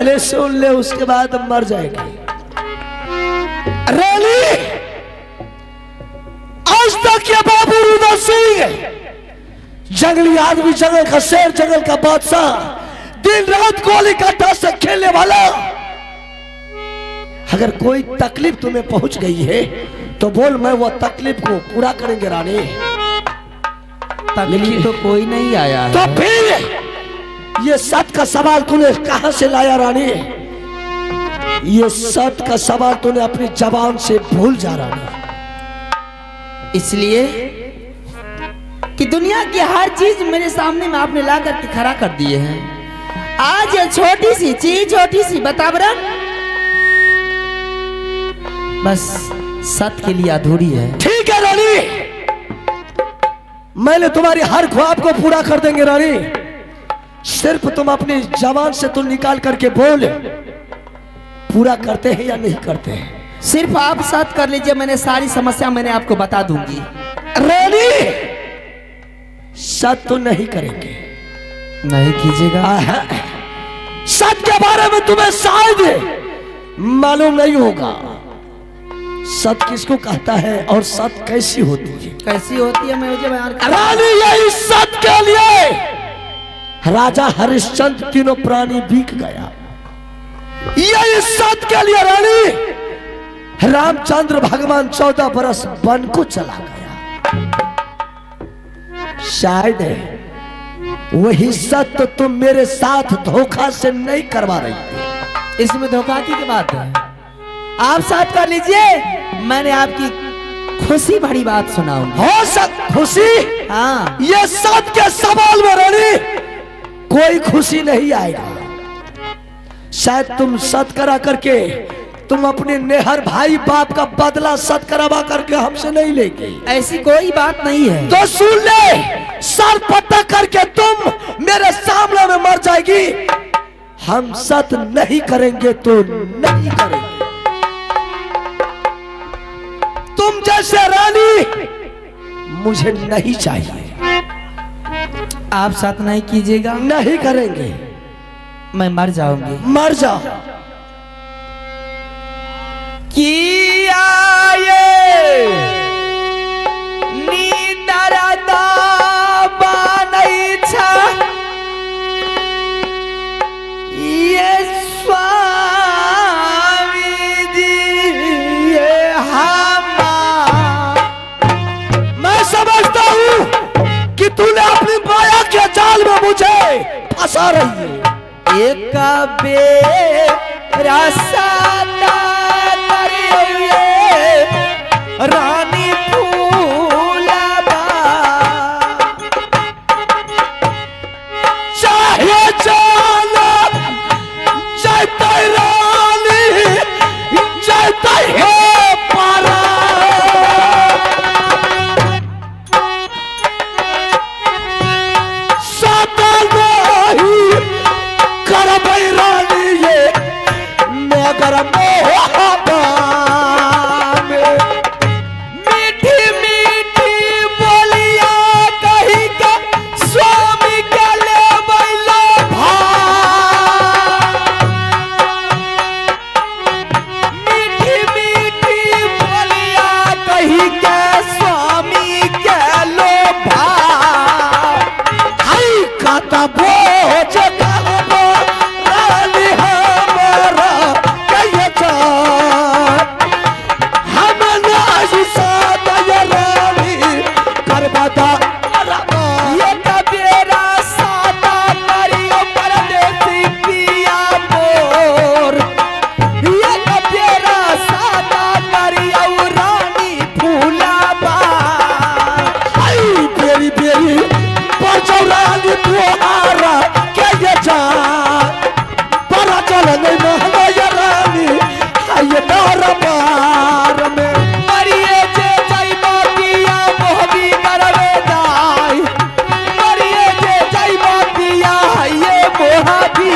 पहले सुन ले, उसके बाद मर जाएगी। रानी, आज तक ये बाबू रुद्र सिंह जंगली आदमी, जंगल का शेर, जंगल का बादशाह, दिन रात गोली काटा से खेलने वाला, अगर कोई तकलीफ तुम्हें पहुंच गई है तो बोल, मैं वो तकलीफ को पूरा करेंगे रानी। तकलीफ तो कोई नहीं आया है। तो फिर ये सत का सवाल तूने कहां से लाया रानी? ये सत का सवाल तूने अपनी जबान से भूल जा रानी। इसलिए कि दुनिया की हर चीज मेरे सामने में आपने ला करके खड़ा कर दिए हैं। आज ये छोटी सी चीज, छोटी सी बतावरण बस सत्य के लिए अधूरी है। ठीक है रानी, मैंने तुम्हारी हर ख्वाब को पूरा कर देंगे रानी। सिर्फ तुम अपनी जबान से तुम निकाल करके बोल, पूरा करते हैं या नहीं करते हैं? सिर्फ आप सत्य कर लीजिए, मैंने सारी समस्या मैंने आपको बता दूंगी। रानी, सत्य तो नहीं करेंगे। नहीं कीजिएगा। सत्य के बारे में तुम्हें शायद मालूम नहीं होगा। सत्य किसको कहता है और सत्य कैसी होती है? कैसी होती है मैं मुझे बयान कर। रानी, यही सत्य के लिए राजा हरिश्चंद्र तीनों प्राणी बिक गया। यही सत्य के लिए रानी रामचंद्र भगवान 14 बरस वन को चला गया। शायद वही सत्य तुम मेरे साथ धोखा से नहीं करवा रही थी। इसमें धोखा की बात है? आप साथ कर लीजिए, मैंने आपकी खुशी भरी बात सुनाऊंगी। हो खुशी? हाँ। ये सत्य के सवाल में रानी कोई खुशी नहीं आएगा। शायद तुम सत्य करा करके तुम अपने नेहर भाई बाप का बदला सत्य करवा करके हमसे नहीं लेंगे। ऐसी कोई बात नहीं है। तो सुन ले, सर पट्टा करके तुम मेरे सामने में मर जाएगी। हम सत्य नहीं करेंगे तो नहीं करेंगे। तुम जैसे रानी मुझे नहीं चाहिए। आप साथ नहीं कीजिएगा? नहीं करेंगे। मैं मर जाऊंगी। मर जाओ। किया ये नींदरदा बानई छा, ये स्वामी जी ये हमा। मैं समझता हूँ कि तूने अपनी माया के जाल में मुझे फंसा रही है। एक बेरा सादा रानी फूलबा, चाहे जाना चाहता रानी, चाहता है पारा। सादा नहीं करबई रानी ये मगर मोहब्बत में। मीठी मीठी बोलिया कही के स्वामी के ले बैलो मीठी मीठी बोलिया कही के स्वामी के लो आई काता बोझ कहबो रानी हमारा कहिए जान। हम नहीं सादा ये रानी करबदा ये कबीरा सादा करियो परदेसी पिया मोर, ये कबीरा सादा करियो रानी फूलबा। आई बेरी बेरी परचौ रानी तुहारा कहिए जान। बड़ा चल नहीं महंगा ये रानी आइए दरबार में। मरिए जे जाइबा पिया मोहबी करवे दाई, मरिए जे जाइबा पिया ये मोहबी।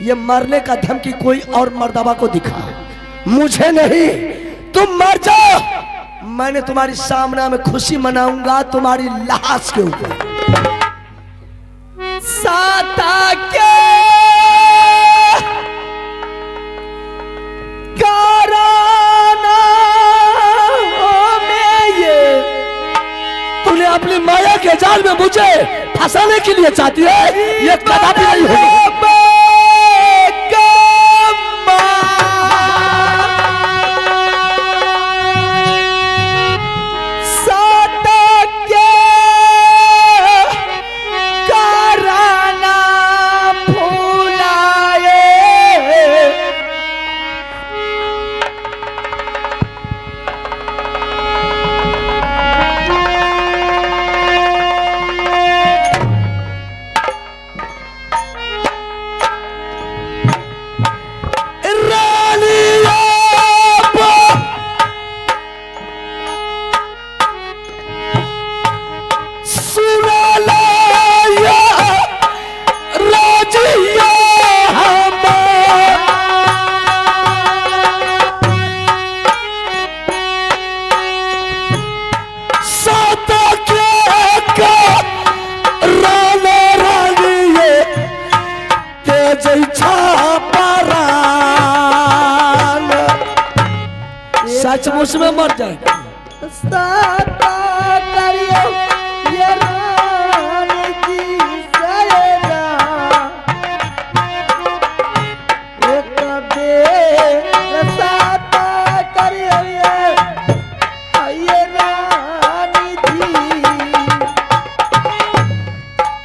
ये मरने का धमकी कोई और मर्दबा को दिखा, मुझे नहीं। तुम मर जाओ, मैंने तुम्हारी सामना में खुशी मनाऊंगा तुम्हारी लाश के ऊपर। साता के के लिए चाहती है, ये कदापि नहीं होगी। सचमुच में मर जाएगा।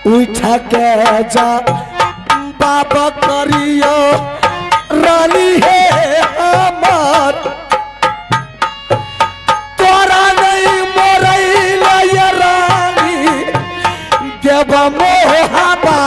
उठा के जा बाबा करियो रानी है हमार, तोरा नहीं मोरैला ये रानी देव मोहबा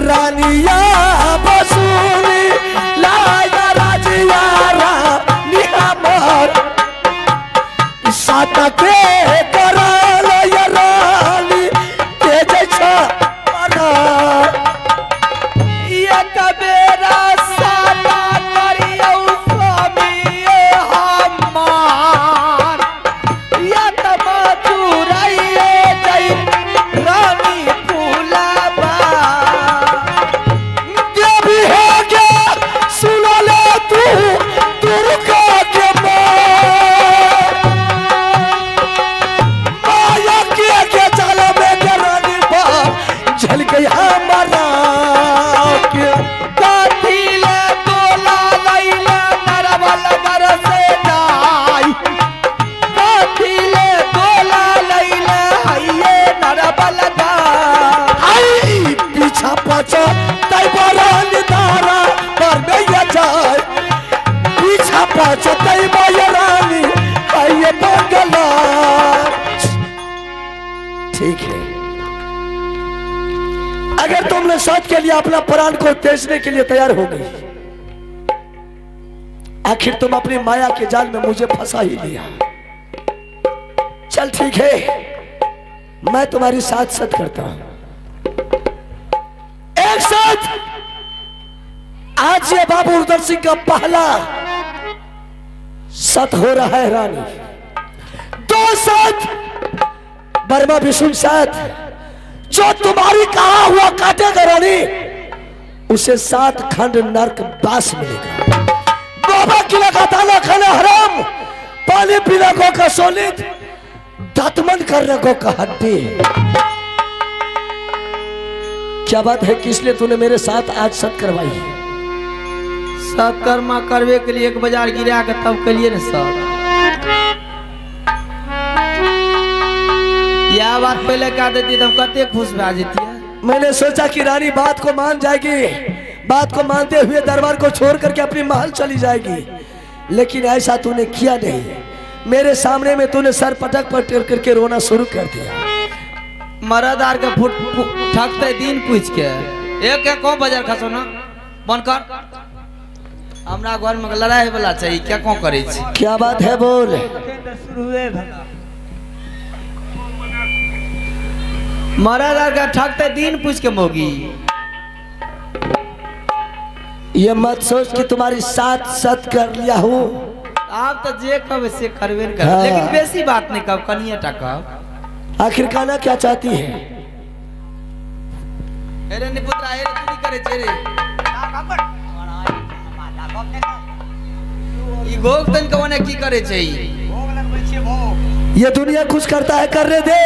रानिया बसूली लाया राजिया रानी हमर साथ के करल ये रानी के जैसा बना ये कबेरा सादा करियो स्वामी हमार ये तब चुराइए जय रानी फूलाबा ठीक है, अगर तुमने सच के लिए अपना प्राण को बेचने के लिए तैयार हो गई, आखिर तुम अपनी माया के जाल में मुझे फंसा ही लिया। चल ठीक है, मैं तुम्हारी साथ सत करता हूं। एक साथ आज ये बाबू उदर सिंह का पहला सत हो रहा है रानी, दो साथ बर्मा विष्णु साथ जो तुम्हारी कहा हुआ काटेगा रानी, उसे 7 खंड नरक बास मिलेगा। बाबा की लगातार खाना हराम, पानी पीने को का सोलित, दातमन करने को का हड्डी। क्या बात है, किस लिए तूने मेरे साथ आज सत करवाई? सत्कर्मा करवे के लिए 1 बाजार गिरा के तब के लिए ना सर। यह बात पहले कह देती तो हम कते खुश भा जेती। मैंने सोचा कि रानी बात को मान जाएगी, बात को मानते हुए दरबार को छोड़ करके अपनी महल चली जाएगी, लेकिन ऐसा तूने किया नहीं। मेरे सामने में तूने सर पटक पटक करके रोना शुरू कर दिया। मरदार के फुट ठकते दिन पूछ के एक कौन बाजार खसो ना बंद कर। हमरा घर में लड़ाई वाला चाहिए, क्या कौन करे छी? क्या बात है बोल। मरदार के ठकते दिन पूछ के मोगी। ये मत सोच कि तुम्हारी साथ सत कर लिया हूँ। आप तो जे कब से करबे कर, हाँ। लेकिन बेसी बात नहीं कब, कनिए टा कब। आखिर खाना क्या चाहती है? अरे निपुत्रा हे रे तू करे छे रे ई गोग तन कवने की करे छे ई? ये दुनिया कुछ करता है करने दे,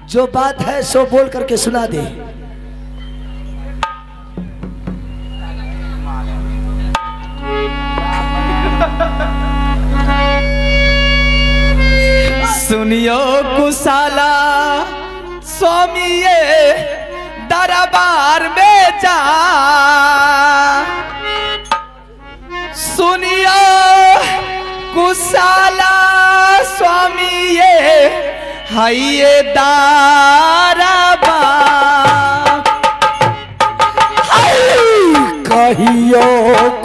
जो बात है सो बोल करके सुना दे। सुनियो कुशाला स्वामी ये दरबार में जा, सुनियो कुशाला स्वामी ये हाइये दरबार, कहियो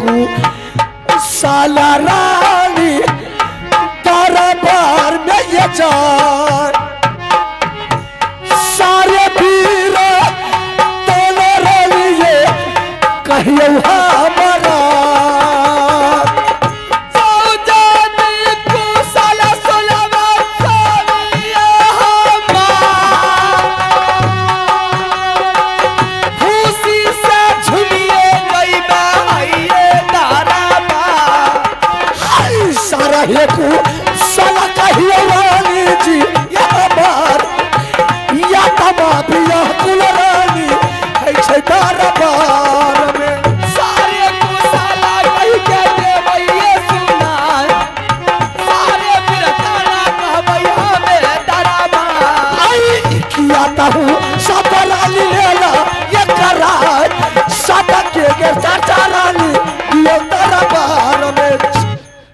कुशाला रानी दरबार में ये जान, सारे पीर तोले लिए कहियो हमारा।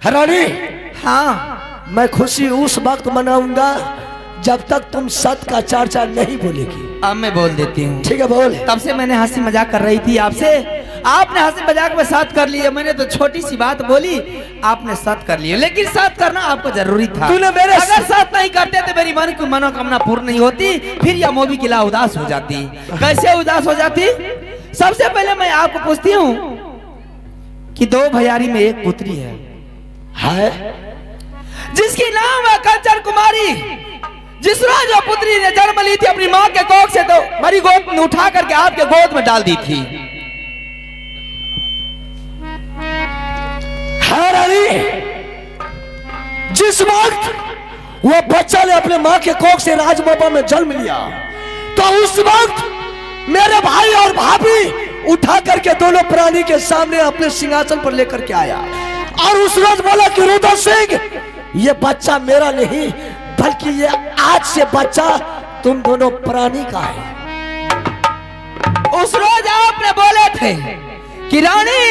रानी हाँ मैं खुशी उस वक्त मनाऊंगा जब तक तुम सत्य का चर्चा नहीं बोलेगी। अब मैं बोल देती हूँ। ठीक है बोल। तब से मैंने हंसी मजाक कर रही थी आपसे, आपने हंसी मजाक में साथ कर लिया, मैंने तो छोटी सी बात बोली आपने साथ कर लिया, लेकिन साथ करना आपको जरूरी था। तूने मेरे अगर साथ नहीं करते तो मेरी मन की मनोकामना पूर्ण नहीं होती, फिर यह मोबी किला उदास हो जाती। कैसे उदास हो जाती? सबसे पहले मैं आपको पूछती हूँ कि दो भैयारी में एक पुत्री है जिसकी नाम है कंचन कुमारी, जिस राजा पुत्री ने जन्म ली थी अपनी मां के कोख से, तो मरी गोद में उठा करके आपके गोद में डाल दी थी। जिस वक्त वो बच्चा ने अपने मां के कोख से राजमोबा में जन्म लिया, तो उस वक्त मेरे भाई और भाभी उठा करके दोनों प्राणी के सामने अपने सिंहासन पर लेकर के आया और उस रोज बोला कि रुद्र सिंह ये बच्चा मेरा नहीं बल्कि ये आज से बच्चा तुम दोनों प्राणी का है। उस रोज आपने बोले थे कि रानी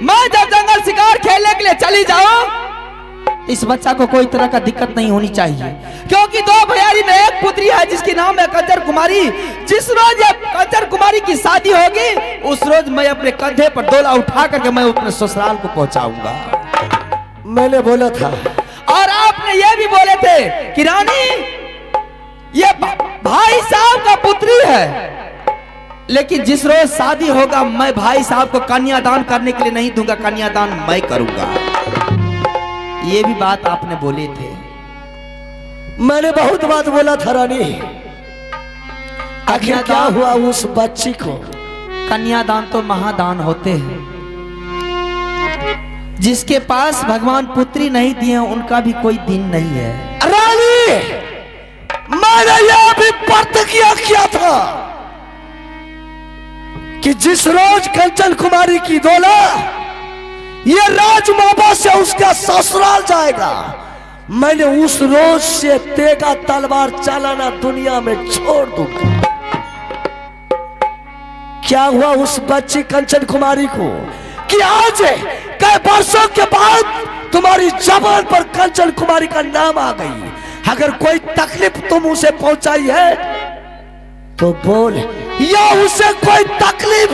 मैं जब जंगल शिकार खेलने के लिए चली जाऊं इस बच्चा को कोई तरह का दिक्कत नहीं होनी चाहिए, क्योंकि दो भैयारी में एक पुत्री है जिसकी नाम है कंचन कुमारी। जिस रोज कंचन कुमारी की शादी होगी उस रोज मैं अपने कंधे पर डोला उठा करके मैं अपने ससुराल को पहुंचाऊंगा। मैंने बोला था। और आपने ये भी बोले थे कि रानी ये भाई साहब का पुत्री है, लेकिन जिस रोज शादी होगा मैं भाई साहब को कन्यादान करने के लिए नहीं दूंगा, कन्यादान मैं करूंगा। ये भी बात आपने बोले थे। मैंने बहुत बात बोला था रानी, आखिर क्या हुआ उस बच्ची को? कन्यादान तो महादान होते हैं, जिसके पास भगवान पुत्री नहीं दिए उनका भी कोई दिन नहीं है। रानी मैंने यह भी प्रतिज्ञा किया था कि जिस रोज कंचन कुमारी की डोला ये राजमाबा से उसका ससुराल जाएगा, मैंने उस रोज से तेगा तलवार चलाना दुनिया में छोड़ दूंगा। क्या हुआ उस बच्ची कंचन कुमारी को कि आज कई वर्षों के बाद तुम्हारी जबान पर कंचन कुमारी का नाम आ गई। अगर कोई तकलीफ तुम उसे पहुंचाई है तो बोल, या उसे कोई तकलीफ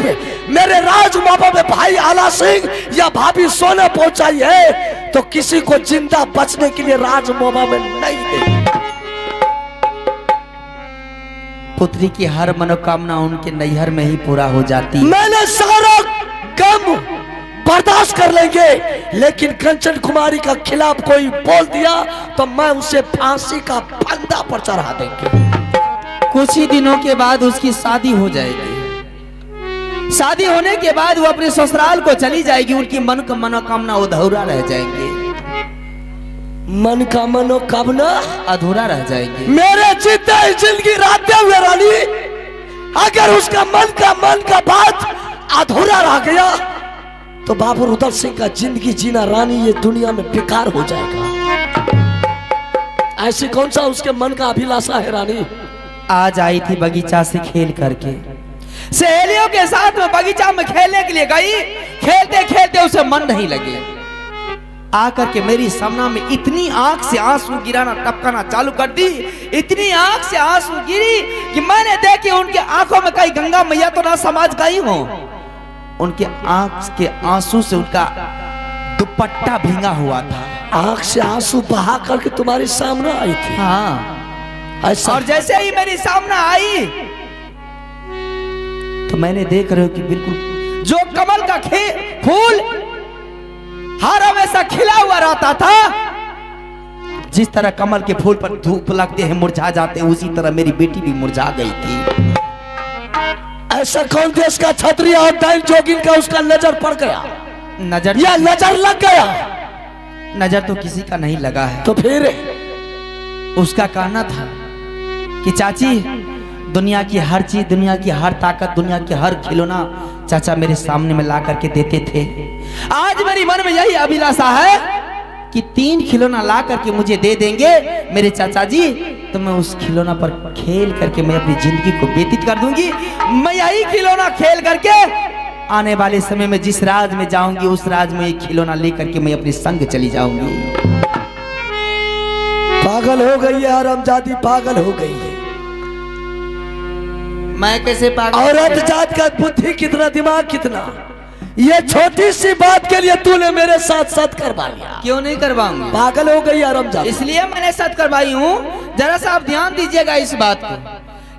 मेरे राजमाबा में भाई आला सिंह या भाभी सोना पहुंचाई है तो किसी को जिंदा बचने के लिए राजमाबा में नहीं दे। पुत्री की हर मनोकामना उनके नैहर में ही पूरा हो जाती। मैंने सारा गम बर्दाश्त कर लेंगे, लेकिन कंचन कुमारी का खिलाफ कोई बोल दिया तो मैं उसे फांसी का फंदा पर चढ़ा देंगे। कुछ ही दिनों के बाद उसकी शादी हो जाएगी। शादी होने के बाद वो अपने ससुराल को चली जाएगी। उनकी मन का मनोकामना अधूरा रह जाएंगे। मन का मनोकामना अधूरा रह जाएंगे। मेरे जीते जिंदगी राते हुए रानी, अगर उसका मन का बात अधूरा रह गया तो बाबू रुद्र सिंह का जिंदगी जीना रानी ये दुनिया में बेकार हो जाएगा। ऐसी कौन सा उसके मन का अभिलाषा है रानी? आज आई थी बगीचा से खेल करके, सहेलियों के साथ में बगीचा में खेलने के लिए गई। खेलते खेलते उसे मन नहीं लगे। आकर के मेरी सामना में इतनी आंख से आंसू गिराना टपकाना चालू कर दी। इतनी आंख से आंसू गिरी कि मैंने देखी उनके आंखों में कहीं गंगा मैया तो ना समाज गई हो। उनके आंख के आंसू से उनका दुपट्टा भींगा हुआ था। आंख से आंसू बहा करके तुम्हारे सामने आई थी? हाँ। ऐसा? और जैसे ही मेरी सामने आई तो मैंने देख रहे हो कि बिल्कुल जो कमल का फूल हर हमेशा खिला हुआ रहता था, जिस तरह कमल के फूल पर धूप लगते हैं मुरझा जाते हैं, उसी तरह मेरी बेटी भी मुरझा गई थी। ऐसा कौन देश का क्षत्रिय और दैव जोगिन का उसका नजर पड़ गया? नजर या नजर लग गया? नजर तो किसी का नहीं लगा है। तो फिर उसका कहना था कि चाची दुनिया की हर चीज, दुनिया की हर ताकत, दुनिया के हर खिलौना चाचा मेरे सामने में ला करके देते थे। आज मेरी मन में यही अभिलाषा है कि 3 खिलौना ला करके मुझे दे देंगे मेरे चाचा जी, तो मैं उस खिलौना पर खेल करके मैं अपनी जिंदगी को व्यतीत कर दूंगी। मैं यही खिलौना खेल करके आने वाले समय में जिस राज में जाऊंगी उस राज में एक खिलौना लेकर के मैं अपने संग चली जाऊंगी। पागल हो गई है हरामजादी, पागल हो गई है। मैं कैसे पागल? औरत जात का बुद्धि कितना, दिमाग कितना। ये छोटी सी बात के लिए तूने मेरे साथ सत करवा लिया। क्यों नहीं करवाऊंगा? पागल हो गई हरामजादी। इसलिए मैंने सत करवाई हूँ। जरा सा आप ध्यान दीजिएगा इस बात को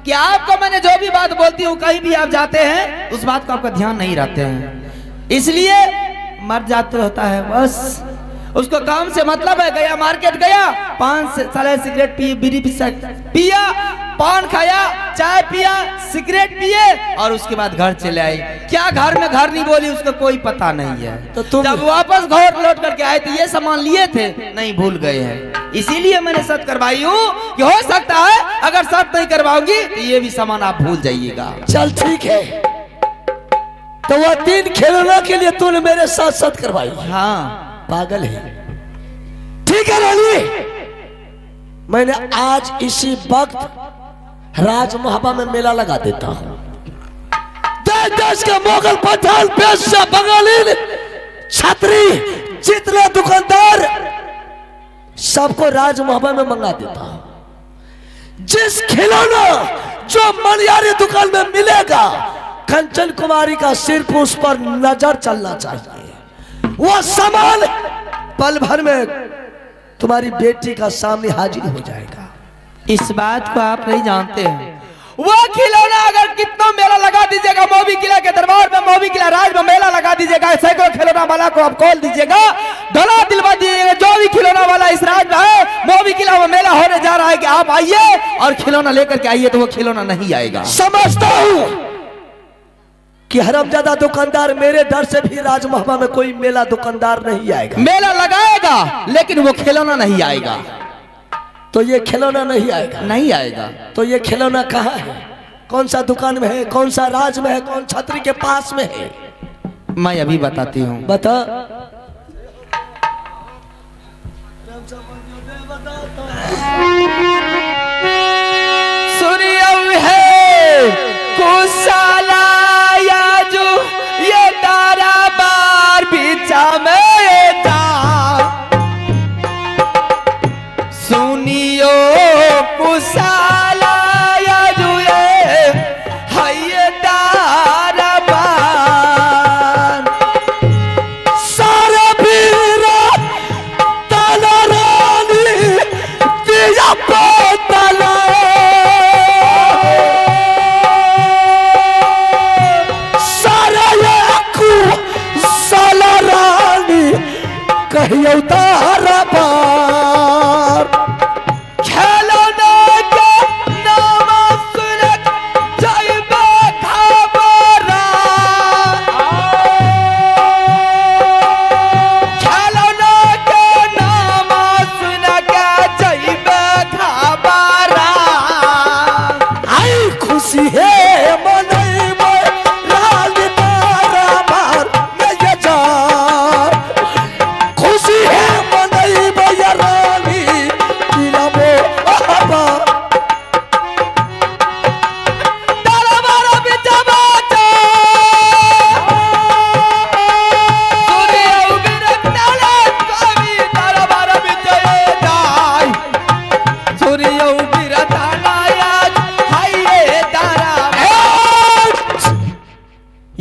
कि आपको मैंने जो भी बात बोलती हूँ कहीं भी आप जाते हैं उस बात को आपका ध्यान नहीं रखते हैं, इसलिए मर जाते होता है। बस उसको काम से मतलब है, गया मार्केट गया, 5 साल सिगरेट पिए, बीड़ी पिया, पान खाया, चाय पिया, सिगरेट पिए और उसके बाद घर चले आए। क्या घर में घर नहीं बोली उसको कोई पता नहीं है। तो तुम जब वापस घर लौट करके आए तो ये सामान लिए थे, नहीं भूल गए हैं। इसीलिए मैंने सत करवाई हूँ कि हो सकता है अगर सत नहीं करवाऊंगी तो ये भी सामान आप भूल जाइएगा। चल ठीक है, तो वह 3 खिलौना के लिए तूने मेरे साथ सत करवाई? हाँ पागल है। ठीक है रानी, मैंने आज इसी वक्त राज मोहब्बा में मेला लगा देता हूं। देश देश के मुगल, पठान, पेशवा, बंगाली, छतरी, जितने दुकानदार सबको राज मोहब्बा में मंगा देता हूं। जिस खिलौना जो मनियारी दुकान में मिलेगा, कंचन कुमारी का सिर्फ उस पर नजर चलना चाहिए। वो सामान पल भर में तुम्हारी बेटी का सामने हाजिर हो जाएगा। इस बात को आप नहीं जानते हैं। वो खिलौना अगर कितना मेला लगा दीजिएगा, मोबी किला के दरबार में, मोबी किला राज में मेला लगा दीजिएगा, सैकड़ों खिलौना वाला को आप खोल दीजिएगा, ढोला दिलवा दीजिएगा। जो भी खिलौना वाला इस राज में है, मोबी किला में मेला होने जा रहा है कि आप आइए और खिलौना लेकर के आइए, तो वो खिलौना नहीं आएगा। समझता हूं कि हरामजादा दुकानदार मेरे डर से भी राज मोहब्बा में कोई मेला दुकानदार नहीं आएगा। मेला लगाएगा लेकिन वो खिलौना नहीं आएगा। तो ये खिलौना नहीं आएगा? नहीं आएगा। तो ये खिलौना कहाँ है? कौन सा दुकान में है? कौन सा राज में है? कौन छतरी के पास में है? मैं अभी बताती हूँ। बता। सूर्य है कुशाला या जो ये तारा बार बिचा में जा, सुनियो कुशाला या जो ये तारा बार, सारे वीरा ताला रानी दिया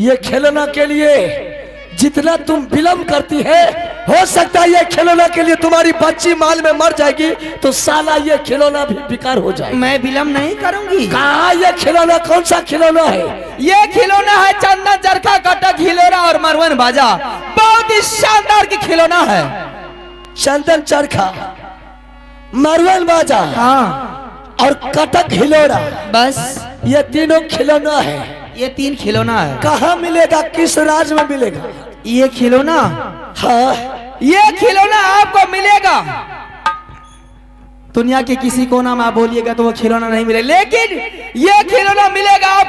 ये खिलौना के लिए जितना तुम विलम्ब करती है, हो सकता है ये खिलौना के लिए तुम्हारी बच्ची माल में मर जाएगी, तो साला ये खिलौना भी बेकार हो जाएगा। मैं विलम्ब नहीं करूंगी। कहाँ ये खिलौना, कौन सा खिलौना है? ये खिलौना है चंदन, चरखा, कटक, हिलोरा और मरवन बाजा। बहुत ही शानदार की खिलौना है। चंदन, चरखा, मरवन बाजा, हाँ, और कटक, हिलोरा, बस ये तीनों खिलौना है। ये 3 खिलौना है। कहाँ मिलेगा, किस राज्य में मिलेगा ये खिलौना? हाँ, ये खिलौना आपको मिलेगा दुनिया के किसी कोना में। आप बोलिएगा तो वो खिलौना नहीं मिले, लेकिन ये खिलौना मिलेगा आप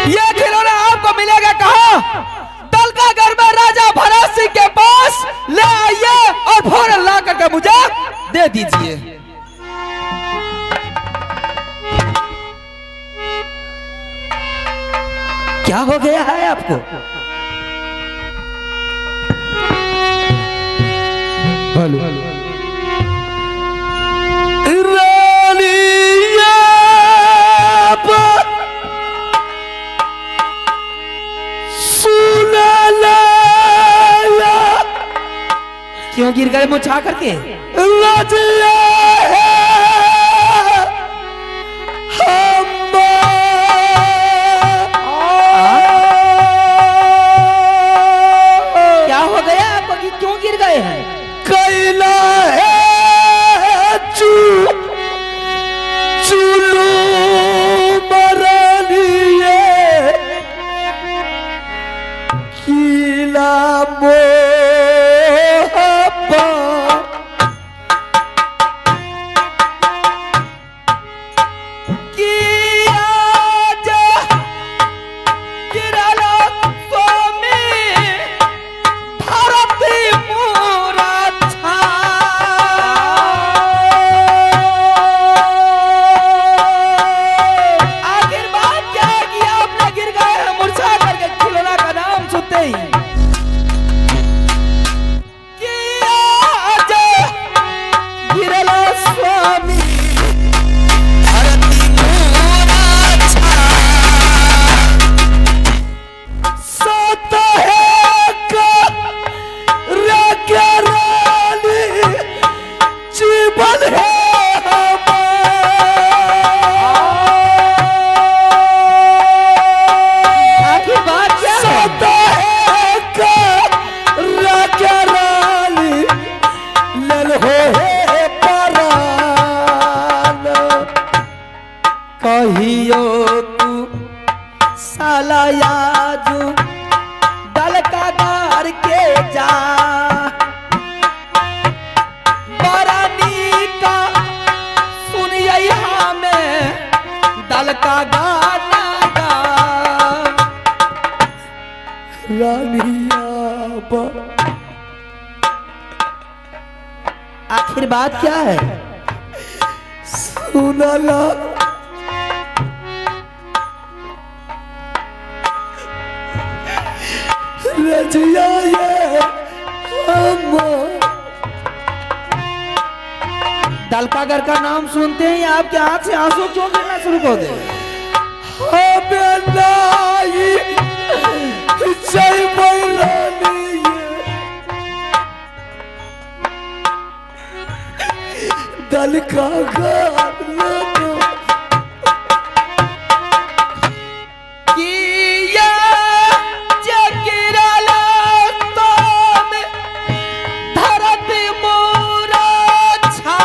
ये खिलौना आपको मिलेगा कहाँ? दलकागढ़ में राजा भरत सिंह के पास ले आइए और फौरन ला करके मुझे दे दीजिए। क्या हो गया है आपको? हेलो, क्यों गिर गए मुझा करके? क्या हो गया आपको कि क्यों गिर गए हैं? कैला है चुलू मरलिए किला मोहब्बा किया जा गिरला स्वामी भारती मोरा छा। आखिर बात क्या है कि आपने गिर गए हैं मुरझा करके खिलौना का नाम सुनते ही? किया जा गिरला स्वामी भारती मोरा छा। सत है का रानी जीवन है आखिर बात क्या है? सत है का रानी लल हो परान कहियो तू साला याजू दलकागार के जा बरानी का सुनिए हमें दलका गाना गा। रानिया बा आखिर बात क्या है? सुनला रजिया ये अम्मा दलकागर का नाम सुनते ही आपके आंख से आंसू क्यों गिरना शुरू हो गए? हमें नाई जय मैरानी दल का गान किया जगिरला तुम धरती मोरा छा।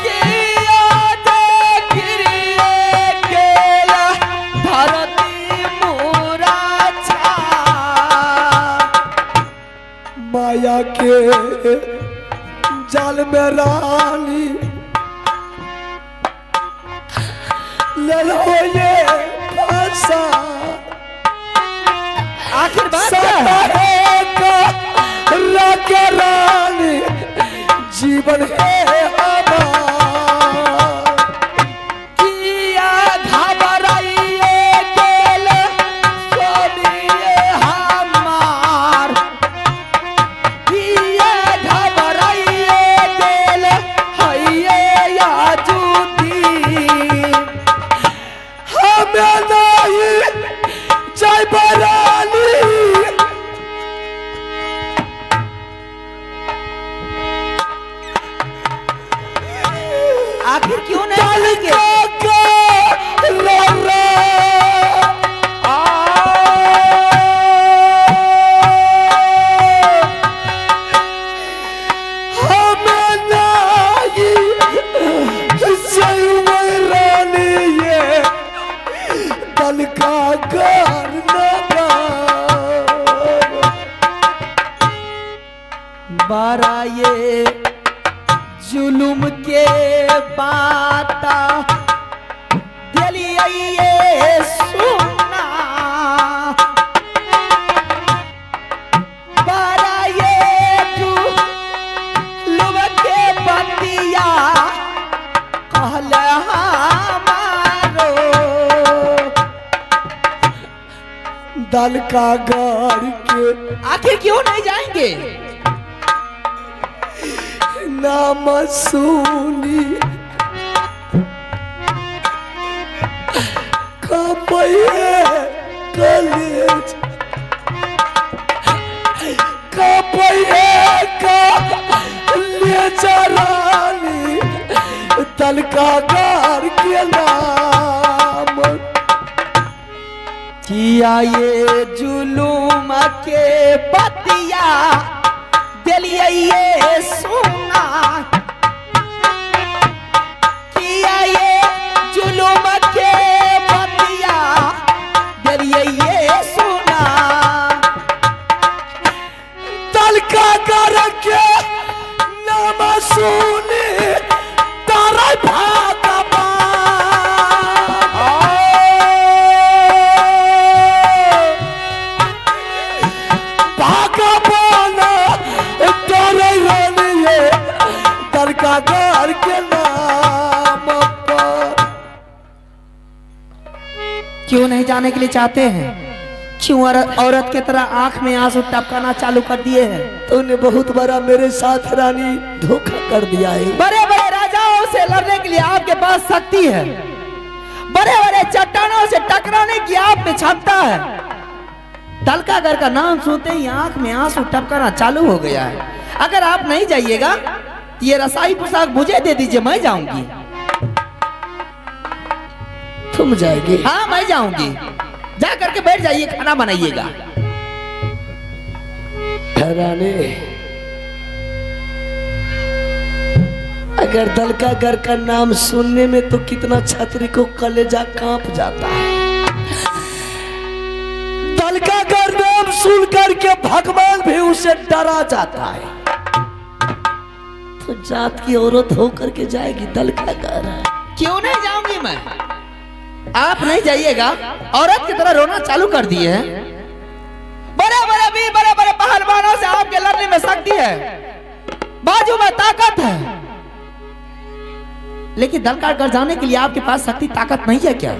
किया जगिरिए केला धरती मोरा छा। माया के जाल में रानी ललो ये फंसा आखिर बात क्या है? राजा रानी जीवन है हमार किया घबराइए केल स्वामी हमार। किया घबराइए जाए रानी। आखिर क्यों नहीं जाएंगे? बारा ये जुलुम के बाता दिलिए ये सुना, बारा ये जुलुम के बतिया कहल हमारो, दल का घर के। आखिर क्यों नहीं जाएंगे? नाम सुनी कपये कलेज, कपये कलेज रानी, तलका घर के नाम किया ये जुलूम के बतिया दिलिए ये सुना, किया ये जुलूम के बतिया दिलिए ये सुना, दल का घर के नाम सुने तारा भागवा, घर के नाम पर। क्यों नहीं जाने के लिए चाहते हैं? क्यों औरत के तरह आंख में आंसू टपकाना चालू कर दिए हैं? तूने बहुत बड़ा मेरे साथ रानी धोखा कर दिया है। बड़े बड़े राजाओं से लड़ने के लिए आपके पास शक्ति है, बड़े बड़े चट्टानों से टकराने की आप में क्षमता है। तलका घर का नाम सुनते ही आंख में आंसू टपकाना चालू हो गया है। अगर आप नहीं जाइएगा ये रसाई पोशाक मुझे दे दीजिए, मैं जाऊंगी। तुम जाएगी? हाँ मैं जाऊंगी। जा करके बैठ जाइए, खाना बनाइएगा। रानी अगर दल का घर का नाम सुनने में तो कितना छात्री को कलेजा कांप जाता है। दल का घर नाम सुन करके भगवान भी उसे डरा जाता है। तो जात की औरत होकर के जाएगी दल का घर। क्यों नहीं जाऊंगी मैं? आप नहीं जाइएगा, औरत की तरह रोना चालू कर दिए हैं। बड़े बड़े वीर बड़े बड़े पहलवानों से आपके लड़ने में शक्ति है, बाजू में ताकत है, लेकिन दल का घर जाने के लिए आपके पास शक्ति ताकत नहीं है क्या?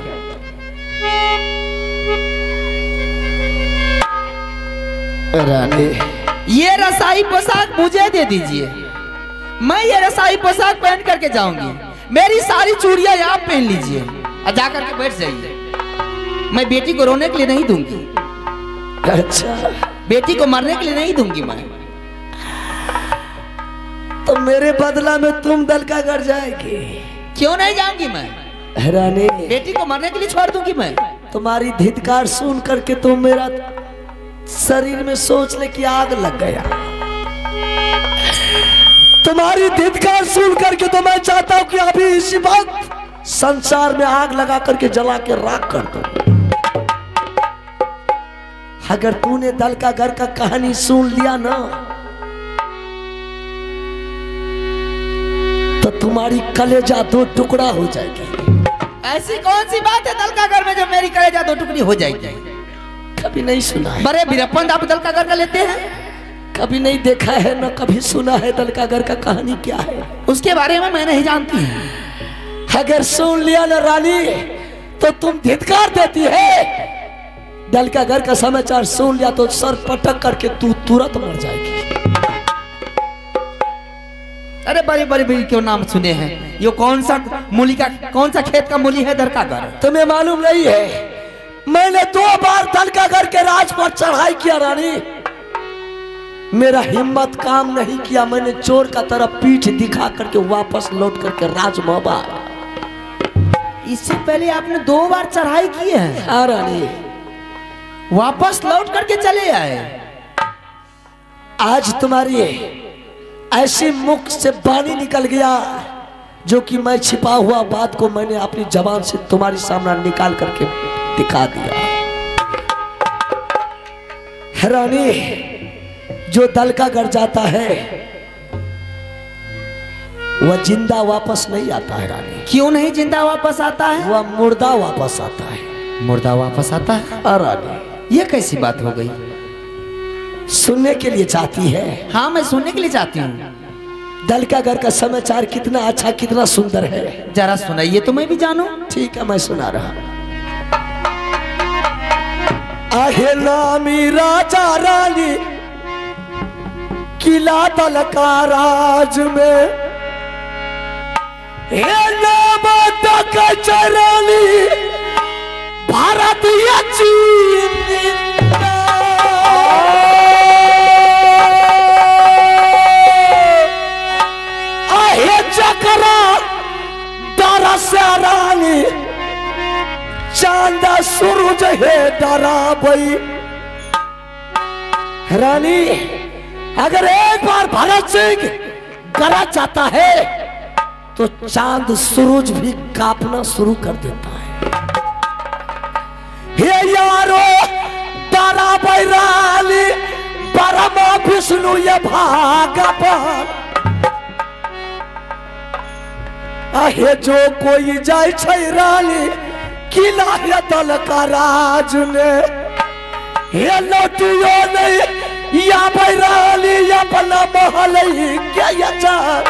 रानी ये रसाई पोशाक मुझे दे दीजिए, मैं ये रसाई पोशाक पहन करके जाऊंगी। मेरी सारी चूड़ियां आप पहन लीजिए और जाकर के बैठ जाइए। मैं बेटी को रोने के लिए नहीं दूंगी। अच्छा, बेटी को मरने के लिए नहीं दूंगी मैं। तो मेरे बदला में तुम दल का घर जाएगी? क्यों नहीं जाऊंगी मैं? रानी बेटी को मरने के लिए छोड़ दूंगी मैं। तुम्हारी धिक्कार सुन करके तो मेरा शरीर में सोच ले कि आग लग गया। तुम्हारी धिक्कार सुन करके तो मैं चाहता हूं कि अभी इसी वक्त संसार में आग लगा करके जला के राख कर दो। अगर तूने दल का घर का कहानी सुन लिया ना तो तुम्हारी कलेजा दो टुकड़ा हो जाएगी। ऐसी कौन सी बात है दल का घर में जो मेरी कलेजा दो टुकड़ी हो जाएगी? कभी नहीं सुना है। बड़े वीरप्पन आप दल का घर का लेते हैं? कभी नहीं देखा है ना कभी सुना है दल का घर का कहानी क्या है उसके बारे में मैं नहीं जानती हूँ। अगर सुन लिया ना रानी तो तुम धिक्कार देती है। दल का घर का समाचार सुन लिया तो सर पटक करके तू तुरंत मर जाएगी। अरे बड़े बड़े बड़े क्यों नाम सुने हैं? ये कौन सा मूली का, कौन सा खेत का मूली है दल का घर? तुम्हें मालूम नहीं है मैंने 2 बार दलकागढ़ के राज पर चढ़ाई किया रानी, मेरा हिम्मत काम नहीं किया। मैंने चोर का तरफ पीठ दिखा करके वापस लौट करके राजमहल। इससे पहले आपने 2 बार चढ़ाई की है? हाँ रानी, वापस लौट करके चले आए। आज तुम्हारी ऐसी मुख से वाणी निकल गया जो कि मैं छिपा हुआ बात को मैंने अपनी जबान से तुम्हारे सामने निकाल करके दिखा दिया। रानी, जो दलकागढ़ जाता है वह जिंदा वापस नहीं आता है रानी। क्यों नहीं जिंदा वापस आता है? वह मुर्दा वापस आता है। मुर्दा वापस आता है? रानी, ये कैसी बात हो गई? सुनने के लिए चाहती है? हाँ, मैं सुनने के लिए चाहती हूँ। दलकागढ़ का समाचार कितना अच्छा, कितना सुंदर है, जरा सुनाइए तो मैं भी जानूं। ठीक है, मैं सुना रहा। आहे नामी राजा रानी किला दलका राज में, नाम चरानी भारतीय आहे चकरा डरा से रानी चांदा सूरज है डरा बई। रानी, अगर एक बार भरत सिंह गरज जाता है तो चांद सूरज भी कांपना शुरू कर देता है। हे यारो डरा बैराली परमा विष्णु ये भागवान, आहे जो कोई जाय छै रानी किला है दलका राज ने, हे लौटियो नहीं या बैराली अपना महल ही क्या यार।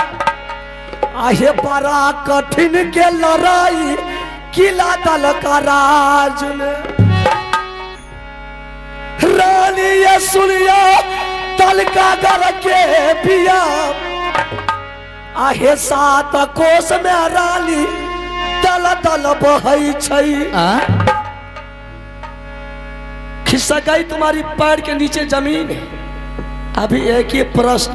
आहे बड़ा कठिन के लड़ाई किला दलका राज ने, रानी ये सुनिया दलकागढ़ के पिया। आहे 7 कोस में रानी दल दल बहै छै। खिसक गई तुम्हारी पैर के नीचे जमीन। अभी एक ही प्रश्न